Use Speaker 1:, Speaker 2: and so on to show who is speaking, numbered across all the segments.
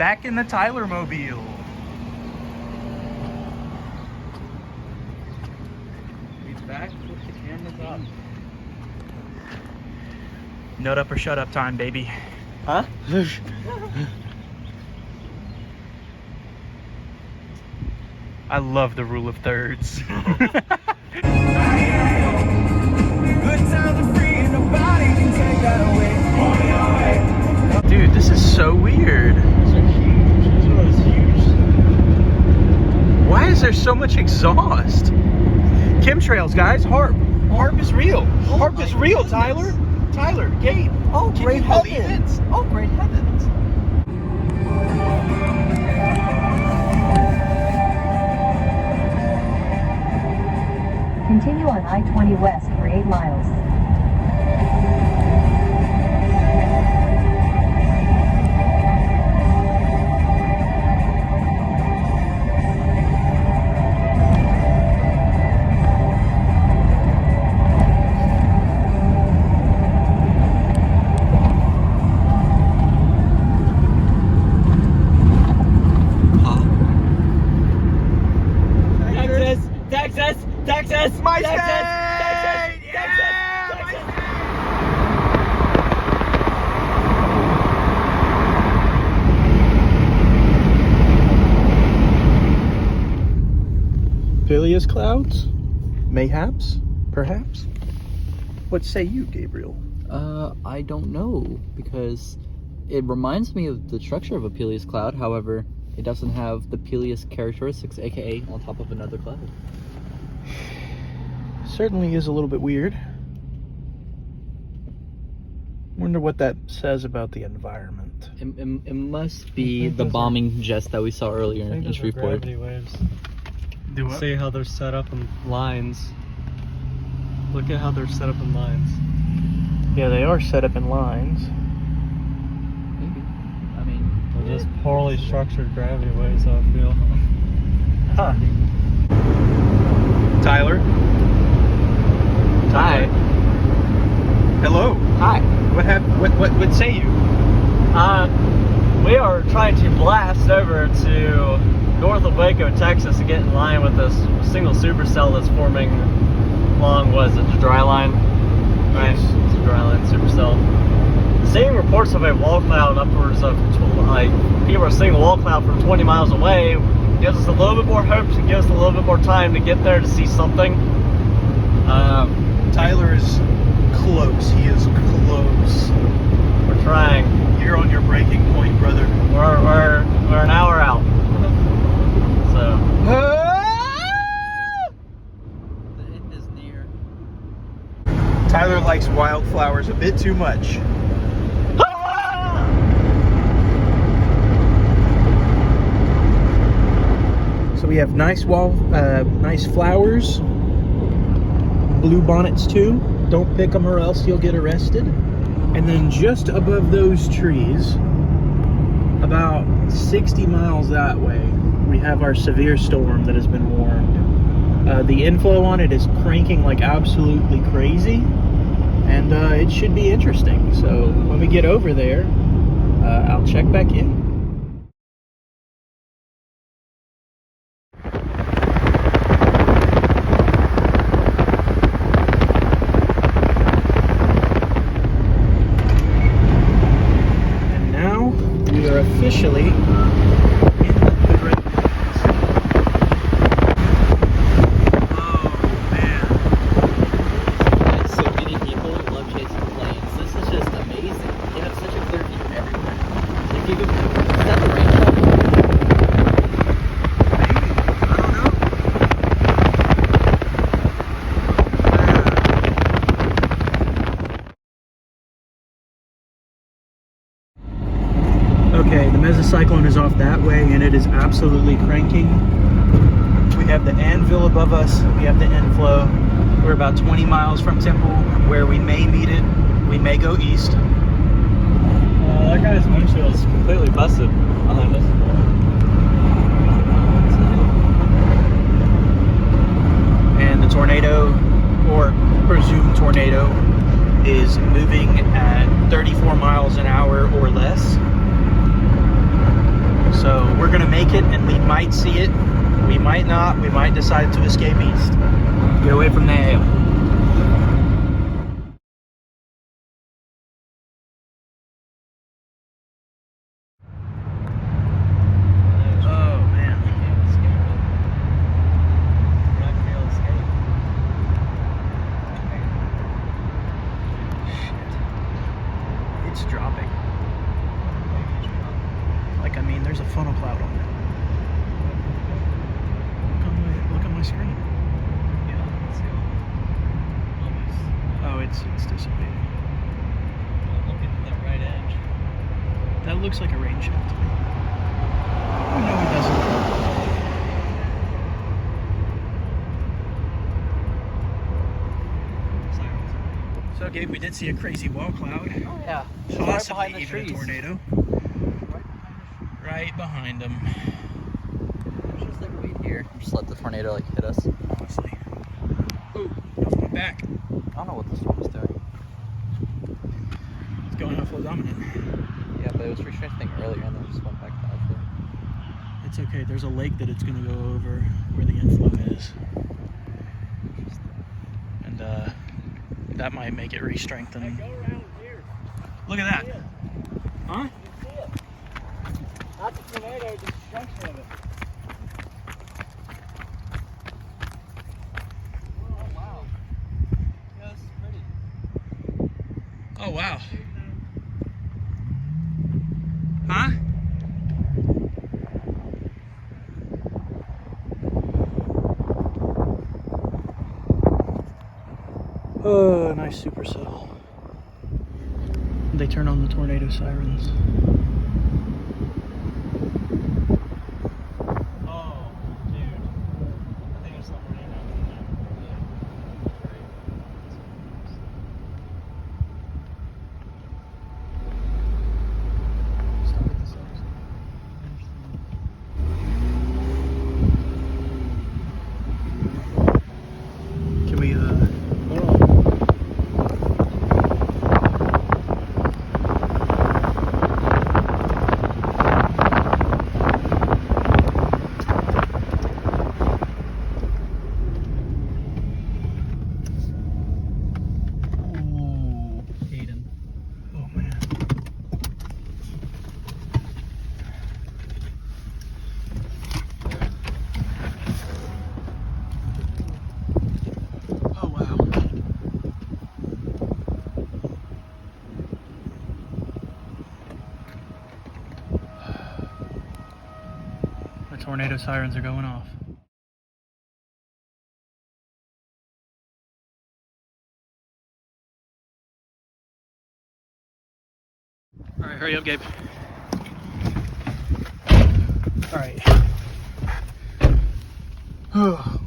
Speaker 1: back in the Tyler mobile. He's back with the cameras up. Nut up or shut up time, baby.
Speaker 2: Huh?
Speaker 1: I love the rule of thirds. Dude, this is so weird.
Speaker 2: Those are huge. Those are those huge.
Speaker 1: Why is there so much exhaust? Chemtrails, guys. HARP. HARP is real. HARP is real, Tyler. Tyler, Gabe.
Speaker 2: Oh,
Speaker 1: Can
Speaker 2: great
Speaker 1: you believe
Speaker 2: heavens.
Speaker 1: it?
Speaker 2: Oh, great heavens.
Speaker 3: Continue on I-20 West for 8 miles.
Speaker 2: Texas!
Speaker 1: My
Speaker 2: Texas!
Speaker 1: state!
Speaker 2: Texas!
Speaker 1: Yeah!
Speaker 2: Texas!
Speaker 1: Phileas clouds? Mayhaps? Perhaps? What say you, Gabriel?
Speaker 2: I don't know, because it reminds me of the structure of a Phileas cloud. However, it doesn't have the Phileas characteristics, aka on top of another cloud.
Speaker 1: Certainly is a little bit weird. Wonder what that says about the environment.
Speaker 2: It must be the bombing jets that we saw earlier in Shreveport.
Speaker 4: Gravity waves.
Speaker 1: Do what?
Speaker 4: See how they're set up in lines. Look at how they're set up in lines.
Speaker 1: Yeah, they are set up in lines.
Speaker 2: Maybe. I mean,
Speaker 4: They're just poorly structured gravity waves, I feel.
Speaker 1: Huh. Tyler?
Speaker 2: hi.
Speaker 1: Hello.
Speaker 2: Hi.
Speaker 1: What say you?
Speaker 4: We are trying to blast over to north of Waco, Texas, to get in line with this single supercell that's forming along, what is it, the dry line? Right?
Speaker 1: Yes.
Speaker 4: It's a dry line supercell. Seeing reports of a wall cloud upwards of, people are seeing a wall cloud from 20 miles away. Gives us a little bit more hope, to give us a little bit more time to get there to see something.
Speaker 1: Tyler is close. He is close.
Speaker 4: We're trying.
Speaker 1: You're on your breaking point, brother.
Speaker 4: We're an hour out. So
Speaker 2: The end is near.
Speaker 1: Tyler likes wildflowers a bit too much. So we have nice flowers, blue bonnets too. Don't pick them or else you'll get arrested. And then just above those trees, about 60 miles that way, we have our severe storm that has been warned. The inflow on it is cranking like absolutely crazy, and it should be interesting. So when we get over there, I'll check back in. We are officially in the red mountains. Oh man.
Speaker 2: So many people love chasing planes. This is just amazing. You have such a clear view everywhere. Like you could, is that the range?
Speaker 1: Okay, the mesocyclone is off that way and it is absolutely cranking. We have the anvil above us, we have the inflow. We're about 20 miles from Temple where we may meet it. We may go east.
Speaker 4: that guy's windshield is completely busted behind us.
Speaker 1: And the tornado, or presumed tornado, is moving at 34 miles an hour or less. might see it, we might not. We might decide to escape east.
Speaker 2: Get away from the hail.
Speaker 1: Oh man. Shit. It's dropping. Like, I mean, there's a funnel cloud on it. Look on my screen. Oh, it's dissipating.
Speaker 4: Look at that right edge.
Speaker 1: That looks like a rain shaft to me. Oh, no, it doesn't. So, Gabe, we did see a crazy wall cloud.
Speaker 2: Oh yeah.
Speaker 1: Possibly
Speaker 2: Right behind the
Speaker 1: even a
Speaker 2: trees.
Speaker 1: tornado. Right behind them.
Speaker 2: Just like wait here. Just let the tornado like hit us.
Speaker 1: Honestly. Oh, off my back.
Speaker 2: I don't know what the storm is doing.
Speaker 1: It's going outflow dominant.
Speaker 2: Yeah, but it was restricting earlier and then just went back to outflow.
Speaker 1: It's okay. There's a lake that it's going to go over where the inflow is. And that might make it re-strengthen. Look at that. Huh?
Speaker 4: That's a tornado, just a junction of it. Oh, wow. Yeah, this is pretty.
Speaker 1: Oh, wow. Huh? Oh, nice supercell. They turn on the tornado sirens.
Speaker 4: Oh, dude. I think there's something right now.
Speaker 1: Can we,
Speaker 2: Aiden.
Speaker 1: oh man. Oh wow. The tornado sirens are going off. All right, hurry up, Gabe. All right. Oh,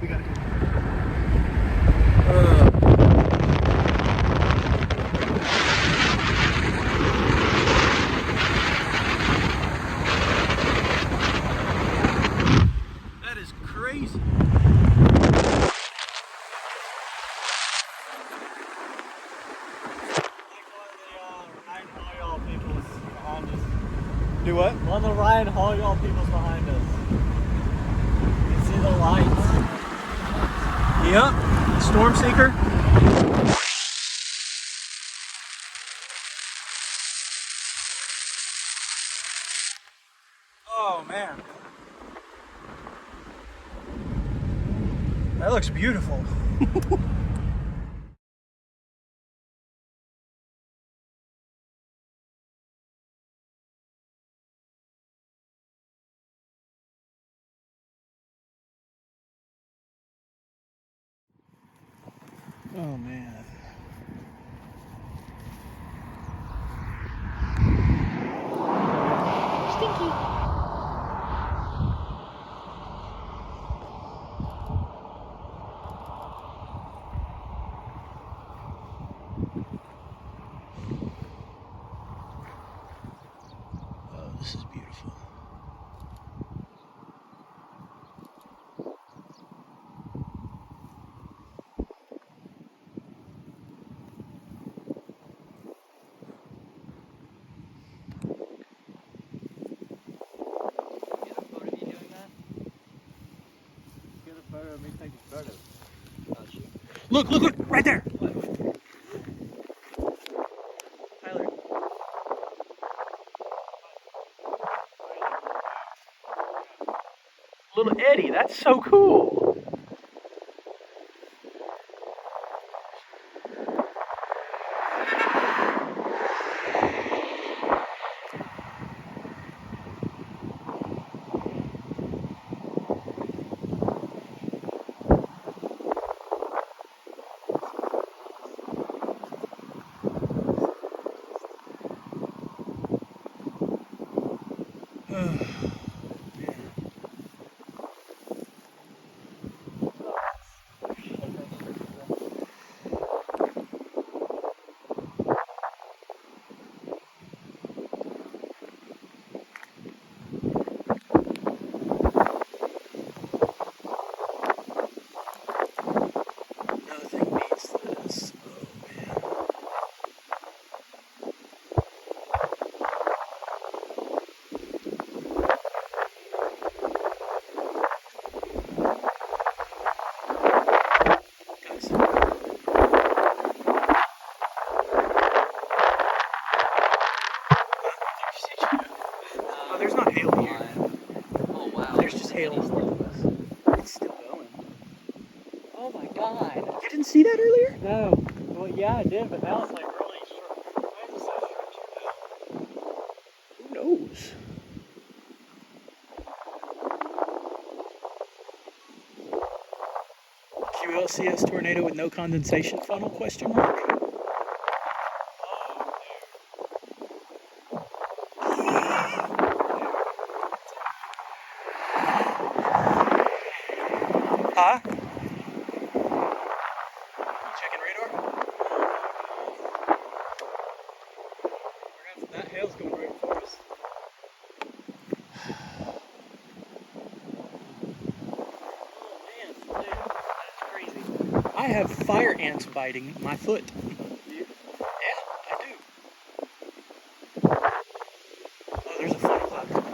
Speaker 1: we gotta go. That is crazy. Do what?
Speaker 4: One of the Ryan Hall people's behind us. You see the lights?
Speaker 1: Yep. Storm Seeker. Oh man. That looks beautiful. Oh man. Oh, this is beautiful. Look, look, look, right there. Tyler. Little Eddie, that's so cool. Nothing beats this. Oh, there's not hail here.
Speaker 2: Oh wow.
Speaker 1: There's just hail. It's still going.
Speaker 4: Oh my god.
Speaker 1: You didn't see that earlier?
Speaker 4: No. Well, yeah, I did, but now it's like really short. Why is it so short?
Speaker 1: Who knows? QLCS tornado with no condensation funnel? Question mark. Huh? Checking radar?
Speaker 4: That hail's going right for us. Oh man, dude, that's crazy.
Speaker 1: I have fire ants biting my foot.
Speaker 4: Do you?
Speaker 1: Yeah, I do. Oh, there's a funnel cloud coming.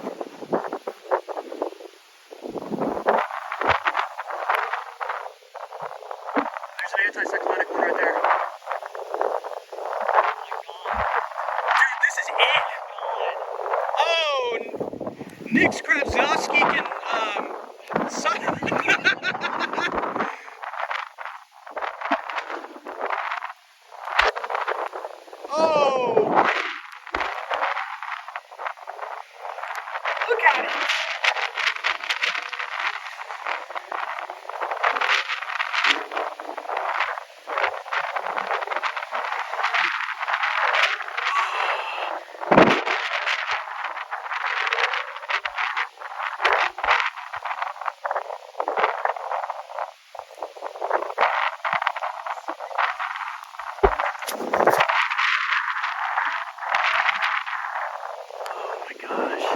Speaker 1: There's an anticyclonic one right there. Dude, this is it! Oh, Nick Skrabzowski can, Oh! Look at it! Oh my gosh.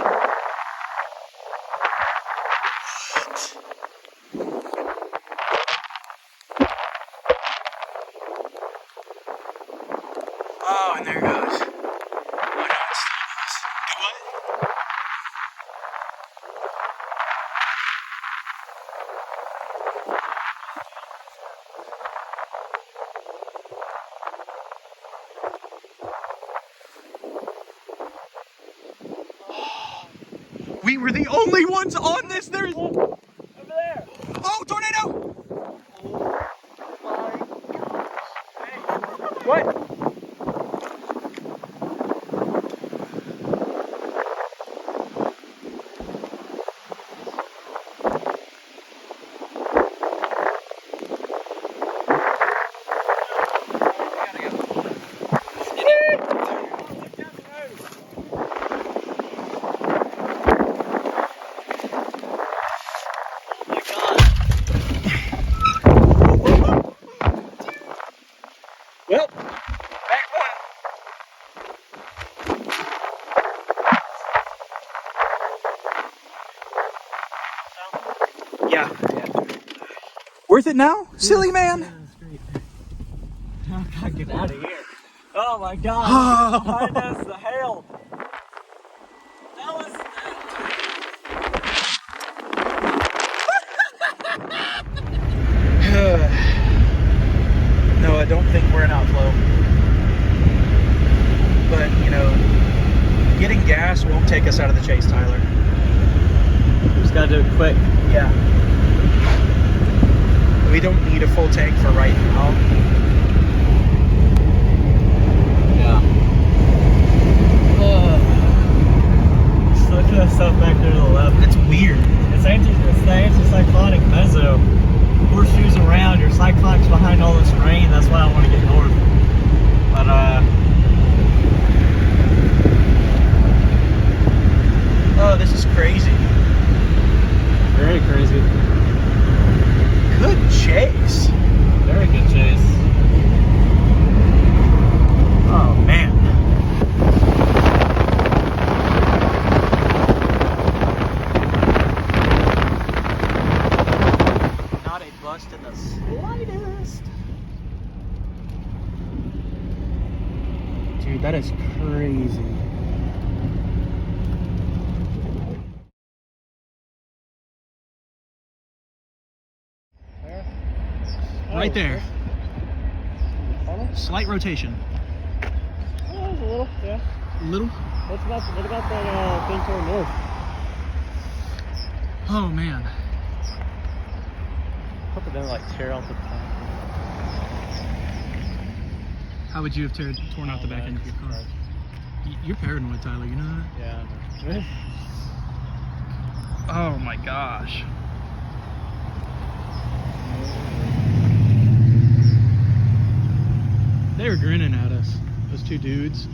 Speaker 1: Oh, and there it goes. Oh no, it's still goes. Do what? We were the only ones on this. There's
Speaker 4: Over there.
Speaker 1: oh, tornado!
Speaker 4: What?
Speaker 1: Well, back one. Yeah. Worth it now, silly man?
Speaker 4: I gotta get out of here. Oh my god. Behind us, the hail. That was.
Speaker 1: Running gas won't take us out of the chase, Tyler.
Speaker 4: Just gotta do it quick.
Speaker 1: Yeah. We don't need a full tank for right now.
Speaker 4: Yeah. Just look at that stuff back there to the left.
Speaker 1: It's weird.
Speaker 4: It's the anticyclonic mezzo. Horseshoes around, your cyclone's behind all this rain, that's why I want to get north. But
Speaker 1: Oh, this is crazy.
Speaker 4: very crazy.
Speaker 1: Good chase.
Speaker 4: Very good chase.
Speaker 1: Oh man. Not a bust in the slightest. Dude, that is crazy. Right there. Slight rotation.
Speaker 4: Oh, a little, yeah.
Speaker 1: Little.
Speaker 4: What about that thing toward north?
Speaker 1: Oh man.
Speaker 4: Hope it didn't like tear off the top.
Speaker 1: How would you have torn out the back end of your car? You're paranoid, Tyler, you know that?
Speaker 4: Yeah, I know.
Speaker 1: Oh my gosh. They were grinning at us, those two dudes.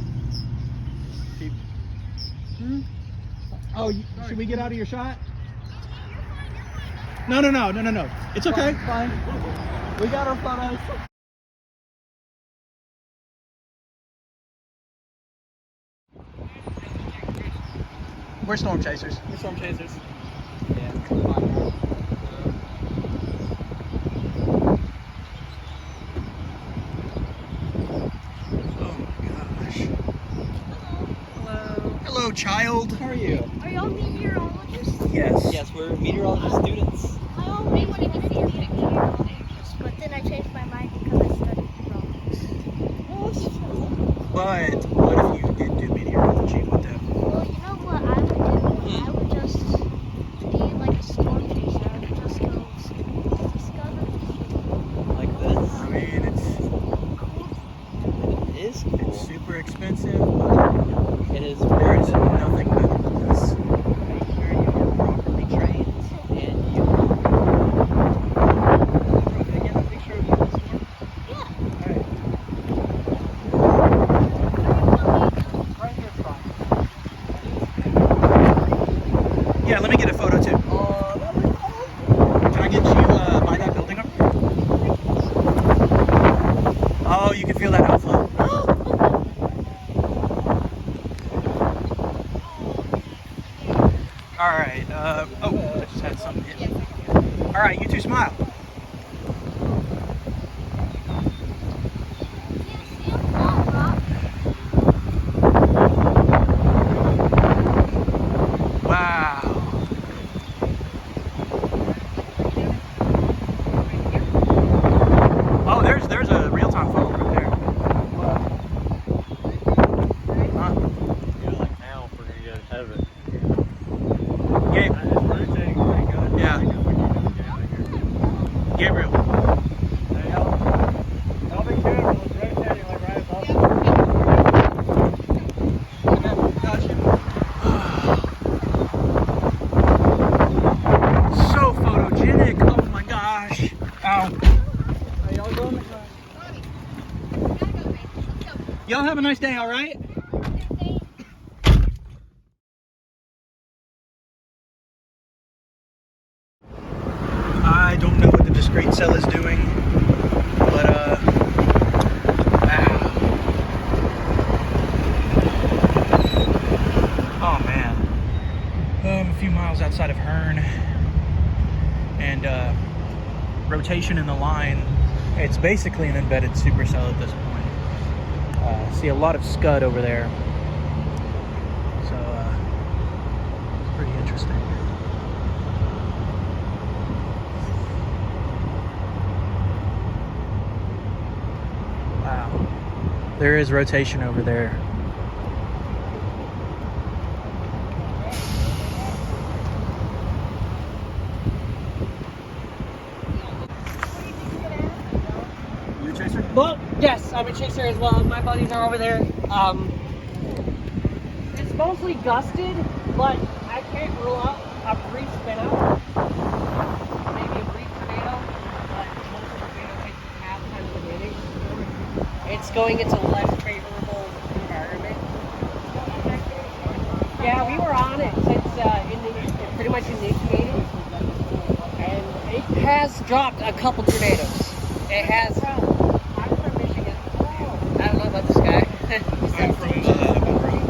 Speaker 1: Oh, should we get out of your shot? No. It's okay.
Speaker 4: Fine. We got our photos.
Speaker 1: We're storm chasers.
Speaker 4: We're storm chasers. Yeah.
Speaker 1: Oh my gosh. Hello, child.
Speaker 4: How are you?
Speaker 5: Are y'all meteorologists?
Speaker 1: Yes.
Speaker 2: Yes, we're meteorologist students.
Speaker 5: I always wanted to be a meteorologist, but then I changed my mind because I studied robotics.
Speaker 1: But what if you did do meteorology with them?
Speaker 5: Well, you know what I would do? I would just be like a storm chaser. I would just go discover
Speaker 2: Like this.
Speaker 1: I mean,
Speaker 2: It is cool.
Speaker 1: it's super expensive, but
Speaker 2: It is
Speaker 1: there is nothing better than this.
Speaker 2: Make sure you are properly trained and you can I get a picture of you this morning?
Speaker 5: Yeah.
Speaker 2: Alright. Right here, fine.
Speaker 1: Yeah, let me get a photo too.
Speaker 2: Oh, that was awesome.
Speaker 1: Can I get you by that building up there? Oh, you can feel that outflow. All right. Oh, I just had something hit me. All right, you two smile. Wow. Oh, there's a real-time photo right there. Huh?
Speaker 4: Yeah, like now, if we're gonna get ahead of it.
Speaker 1: Gabe,
Speaker 4: It's rotating pretty good.
Speaker 1: Yeah.
Speaker 4: I think if we can just get out of here.
Speaker 1: Gabriel.
Speaker 4: Hey, y'all be careful. It's rotating like right above us.
Speaker 1: So photogenic. Oh my gosh. Ow.
Speaker 4: Hey, y'all going?
Speaker 1: Y'all have a nice day, all right? I don't know what the discrete cell is doing, but wow. Oh man. I'm a few miles outside of Hearn, and rotation in the line. It's basically an embedded supercell at this point. See a lot of scud over there, so it's pretty interesting. Wow, there is rotation over there.
Speaker 4: Yes, I'm in Chase area as well. My buddies are over there. It's mostly gusted, but I can't rule out a brief spin out. Maybe a brief tornado, but most of the tornadoes I have kind of managed. It's going into less favorable environment. Yeah, we were on it since it pretty much initiated, and it has dropped a couple tornadoes. It has. I'm from Michigan. I don't know about this guy.
Speaker 1: I'm from Monroe.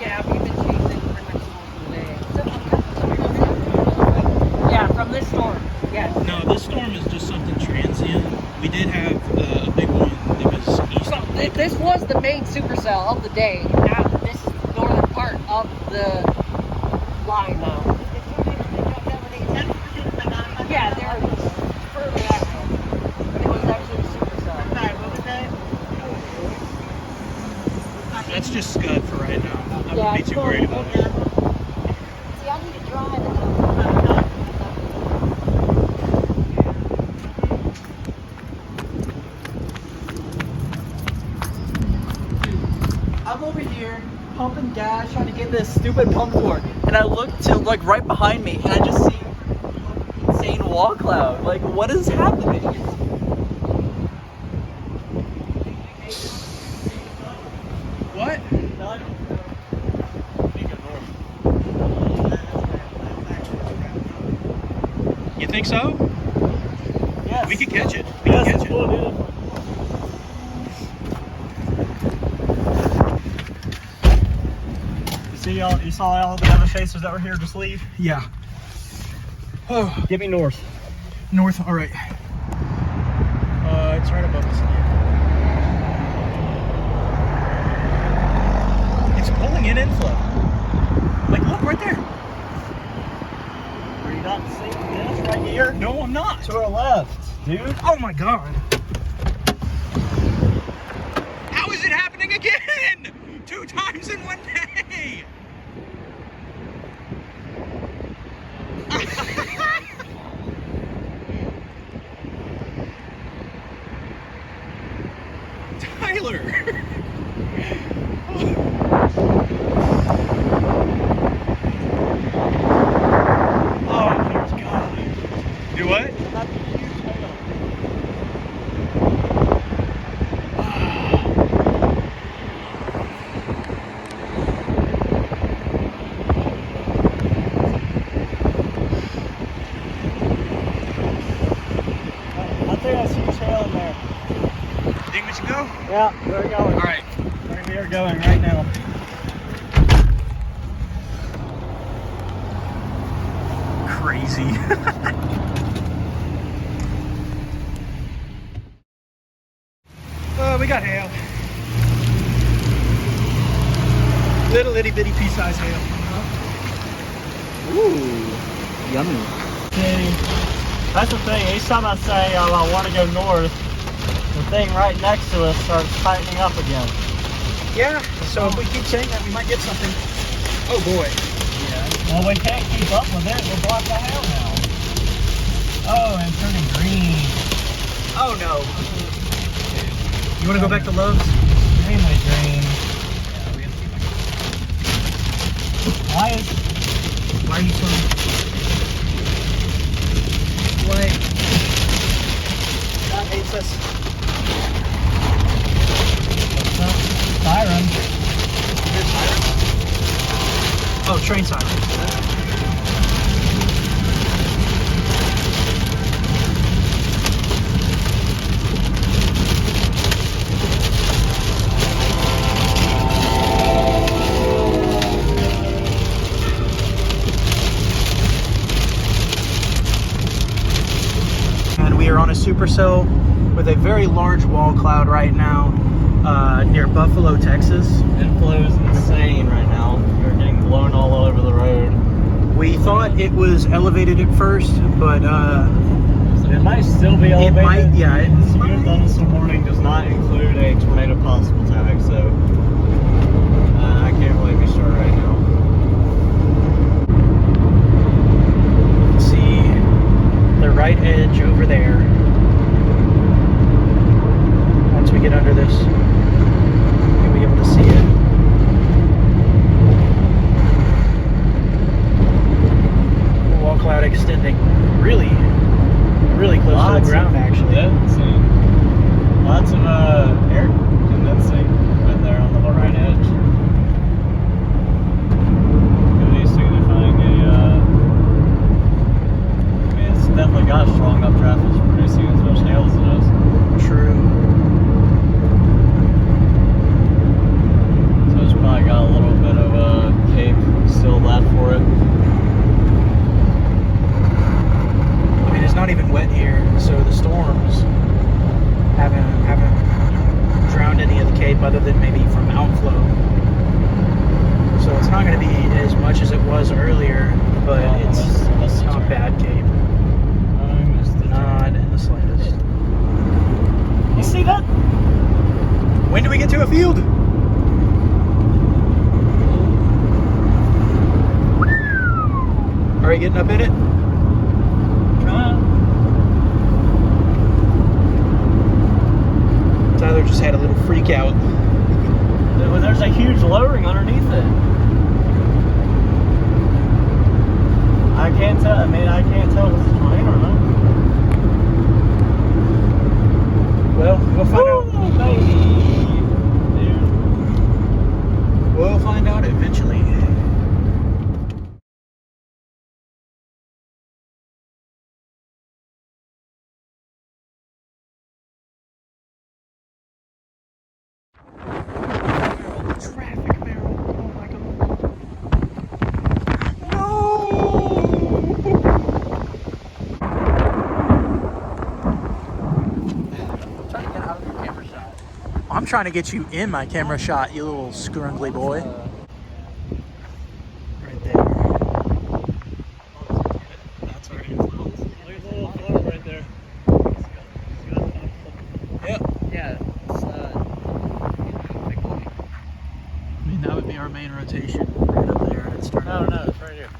Speaker 4: Yeah, we've been chasing pretty much most of the day. Yeah, from this storm. Yes.
Speaker 1: No, this storm is just something transient. We did have a big one that was east.
Speaker 4: So this was the main supercell of the day. Now this is the northern part of the line now. Yeah, they're further out. But it was actually a supercell.
Speaker 1: That's just scud for right now. I
Speaker 4: Yeah,
Speaker 1: wouldn't be
Speaker 4: it's
Speaker 1: too worried
Speaker 4: fine.
Speaker 1: about it.
Speaker 5: See, I need to drive it.
Speaker 2: I'm over here pumping gas, trying to get this stupid pump to work, and I look to like right behind me, and I just see insane wall cloud. Like, what is happening?
Speaker 1: What? You think so?
Speaker 4: Yes.
Speaker 1: We could catch it. We can catch it.
Speaker 4: You saw all the other chasers that were here just leave?
Speaker 1: Yeah. Oh,
Speaker 4: Get me north.
Speaker 1: north. All right. It's right above us. It's pulling in inflow. Like, look right there.
Speaker 4: Are you not seeing this right here?
Speaker 1: No, I'm not.
Speaker 4: To our left, dude.
Speaker 1: Oh my God. How is it happening again? 2 times in one day. Tyler. Oh, dear God. Do what?
Speaker 4: I think I see a trail in there.
Speaker 1: Think we should go?
Speaker 4: Yeah, we're going.
Speaker 1: All right.
Speaker 4: We are going right now.
Speaker 1: Crazy. We got hail. Little itty bitty pea-sized hail.
Speaker 2: Ooh, yummy.
Speaker 4: See, that's the thing. Each time I say I want to go north, the thing right next to us starts tightening up again.
Speaker 1: Yeah, so if we keep saying that, we might get something. Oh boy.
Speaker 4: Well, we can't keep up with it. We'll block the hail now. Oh, and turning green.
Speaker 1: Oh no. You want to go back to Love's?
Speaker 4: Extremely green. Why
Speaker 1: Why are you so... What? God hates us.
Speaker 4: siren?
Speaker 1: Here's siren. Oh, train siren. We are on a supercell with a very large wall cloud right now near Buffalo, Texas.
Speaker 4: It flows insane right now. We're getting blown all over the road.
Speaker 1: We thought it was elevated at first, but
Speaker 4: It might still be
Speaker 1: it
Speaker 4: elevated.
Speaker 1: might, yeah. It
Speaker 4: Severe thunderstorm warning does not include a tornado possible tag, so I can't really be sure right now.
Speaker 1: Let's see the right edge over there. much as it was earlier, but it's not bad, Cape.
Speaker 4: I missed it.
Speaker 1: Not in the slightest.
Speaker 4: You see that?
Speaker 1: When do we get to a field? Are you getting up in it?
Speaker 4: Trying.
Speaker 1: Tyler just had a little freak out.
Speaker 4: There's a huge lowering underneath it. I can't tell. I mean, I can't tell if this is rain or not.
Speaker 1: Well, we'll find out.
Speaker 4: Baby, dude.
Speaker 1: We'll find out eventually. Traffic barrel. Oh my god. No!
Speaker 2: Trying to get out of your camera shot.
Speaker 1: I'm trying to get you in my camera shot, you little scrungly boy. Right there. That's our influence.
Speaker 4: There's a little float right there.
Speaker 1: Yep.
Speaker 2: Yeah, it's big boy.
Speaker 1: I mean, that would be our main rotation right up there. It's starting.
Speaker 4: No, no, it's right here.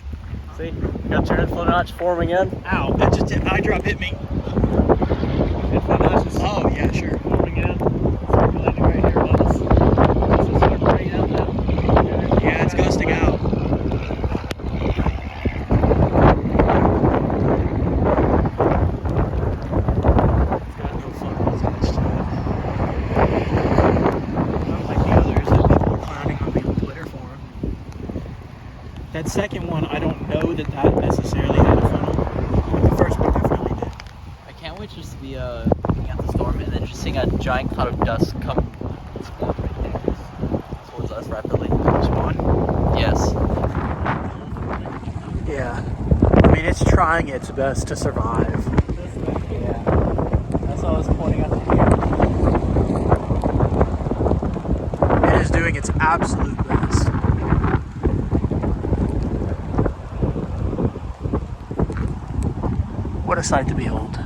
Speaker 4: See? Got your inflow notch forming in.
Speaker 1: Ow, that just hit, eye drop hit me.
Speaker 4: Inflow notch is
Speaker 1: Oh, yeah, sure.
Speaker 4: forming in. Circulating right here above us. This is starting to rain out now.
Speaker 1: Yeah, it's gusting out. It's got no funnels attached to it. Unlike the others that people are planning on being glitter for them. That second one, I don't know that necessarily had a funnel. The first one definitely did.
Speaker 2: I can't wait just to be looking at the storm and then just seeing a giant cloud of dust come spawn right there towards us rapidly.
Speaker 1: Spawn?
Speaker 2: Yes.
Speaker 1: Yeah. I mean, it's trying its best to survive.
Speaker 4: This thing. Yeah. That's all I was pointing out to you.
Speaker 1: It is doing its absolute best. What a sight to behold.